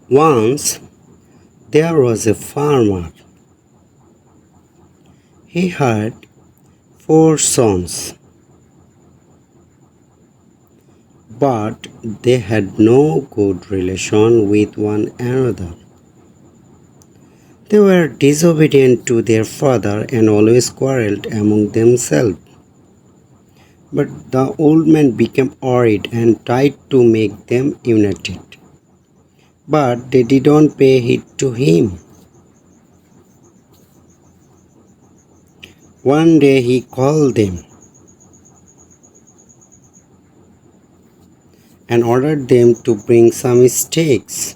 Once there was a farmer. He had 4 sons, but they had no good relation with one another. They were disobedient to their father and always quarreled among themselves. But the old man became worried and tried to make them united. But they didn't pay heed to him. One day he called them and ordered them to bring some sticks.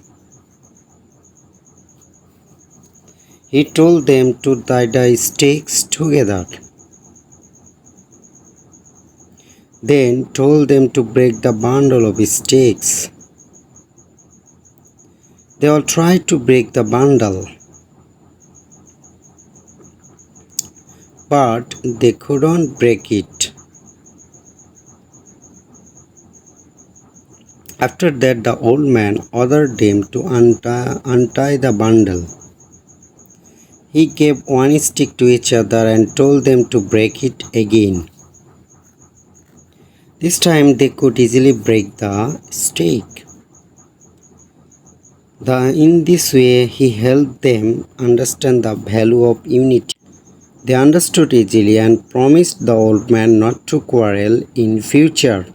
He told them to tie the sticks together, then told them to break the bundle of sticks. They all tried to break the bundle, but they couldn't break it. After that, the old man ordered them to untie the bundle. He gave one stick to each other and told them to break it again. This time they could easily break the stick. In this way, he helped them understand the value of unity. They understood easily and promised the old man not to quarrel in future.